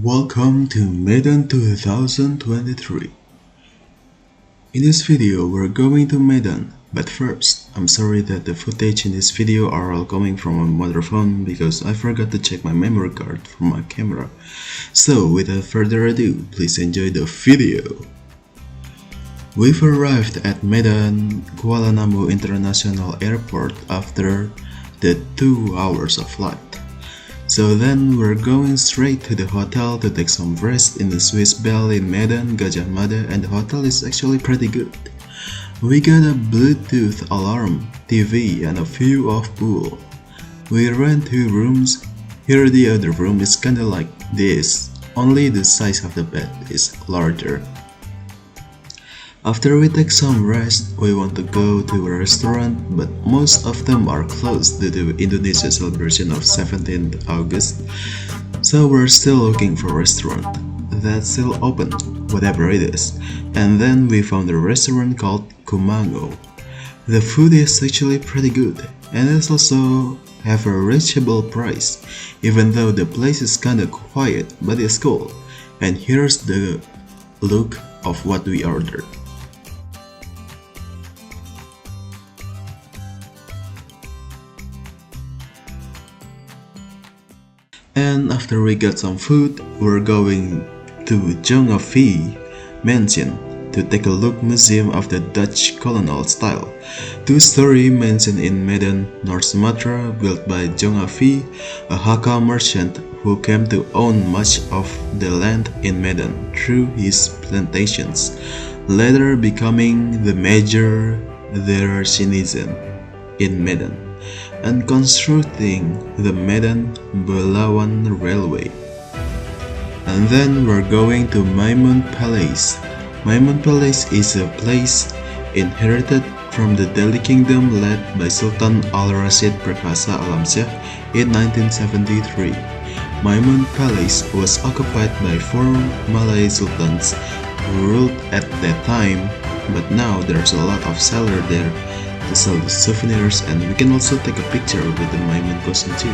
Welcome to Medan 2023. In this video, we're going to Medan, but first, I'm sorry that the footage in this video are all coming from my mother phone because I forgot to check my memory card for my camera. So, without further ado, please enjoy the video. We've arrived at Medan Kuala Namu International Airport after the 2 hours of flight. So then we're going straight to the hotel to take some rest in the Swiss Bell in Medan, Gajah Mada, and the hotel is actually pretty good. We got a Bluetooth alarm, TV, and a view of pool. We rent 2 rooms. Here the other room is kinda like this, only the size of the bed is larger. After we take some rest, we want to go to a restaurant, but most of them are closed due to Indonesia celebration of 17th August. So we're still looking for a restaurant that's still open, whatever it is. And then we found a restaurant called Kumango. The food is actually pretty good, and it's also have a reachable price, even though the place is kinda quiet, but it's cool. And here's the look of what we ordered. And after we got some food, we're going to Jongavi Mansion to take a look museum of the Dutch colonial style. 2-story mansion in Medan, North Sumatra, built by Jongavi, a Hakka merchant who came to own much of the land in Medan through his plantations, later becoming the major their citizen in Medan and constructing the Medan-Belawan Railway. And then we're going to Maimun Palace. Maimun Palace is a place inherited from the Delhi Kingdom led by Sultan Al-Rashid Perkasa Alamsyah in 1973. Maimun Palace was occupied by 4 Malay sultans who ruled at that time, but now there's a lot of seller there to sell the souvenirs, and we can also take a picture with the Maimun costume too.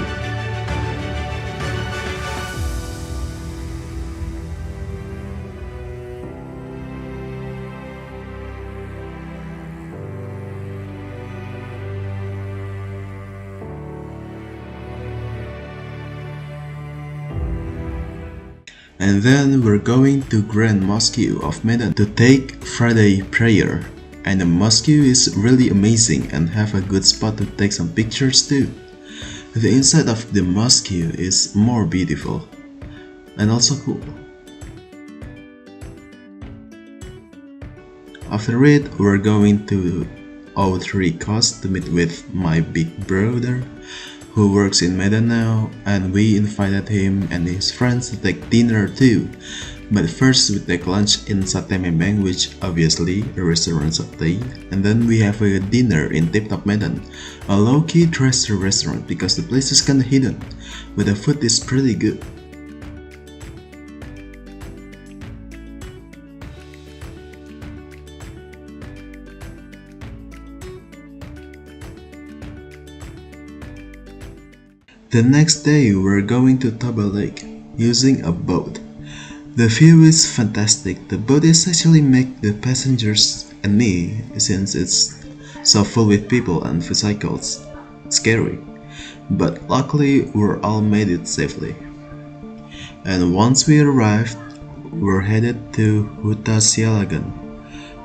And then we're going to Grand Mosque of Medan to take Friday prayer. And the mosque is really amazing and have a good spot to take some pictures too. The inside of the mosque is more beautiful and also cool. After it, we're going to O3 Coast to meet with my big brother who works in Medan now, and we invited him and his friends to take dinner too. But first we take lunch in Sate Memeng, which obviously a restaurant Sate, and then we have a dinner in Tip Top Medan, a low-key trashy restaurant because the place is kinda hidden, but the food is pretty good. The next day we're going to Toba Lake using a boat. The view is fantastic. The boat is actually make the passengers and me, since it's so full with people and vehicles, scary. But luckily we're all made it safely. And once we arrived, we're headed to Huta Sialagan.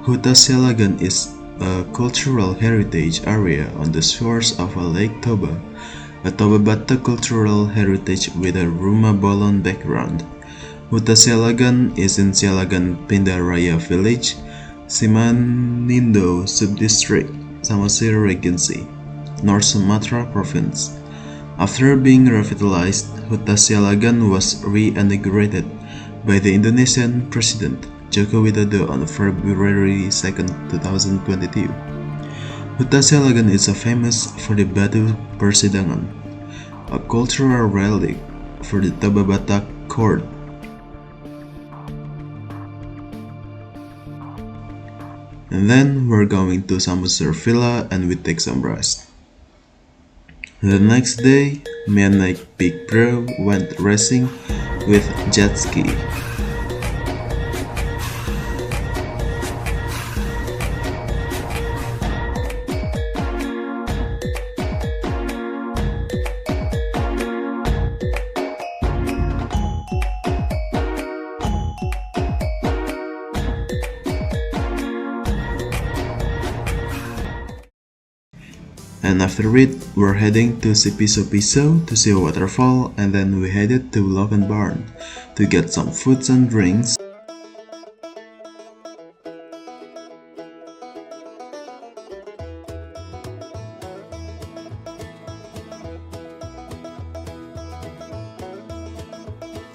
Huta Sialagan is a cultural heritage area on the shores of a Lake Toba, a Toba Batak cultural heritage with a Rumah Bolon background. Huta Sialagan is in Sialagan Pindaraya Village, Simanindo Subdistrict, Samosir Regency, North Sumatra Province. After being revitalized, Huta Sialagan was re-inaugurated by the Indonesian President Joko Widodo on February 2, 2022. Huta Sialagan is famous for the Batu Persidangan, a cultural relic for the Toba Batak court. And then we're going to Samosir Villa and we take some rest. The next day, me and my big bro went racing with jet ski. And after it, we're heading to Piso Piso to see a waterfall, and then we headed to Logan Barn to get some foods and drinks.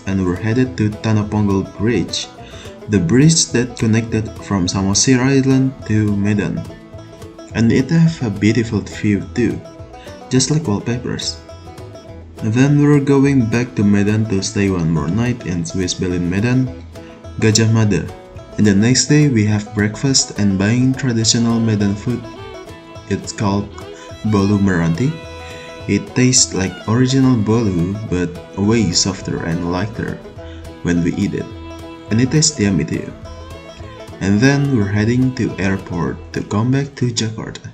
And we're headed to Tanapongol Bridge, the bridge that connected from Samosir Island to Medan. And it have a beautiful view too, just like wallpapers. And then we're going back to Medan to stay one more night in Swiss Berlin Medan, Gajah Mada. And the next day we have breakfast and buying traditional Medan food. It's called bolu meranti. It tastes like original bolu but way softer and lighter when we eat it, and it tastes yummy too. And then we're heading to airport to come back to Jakarta.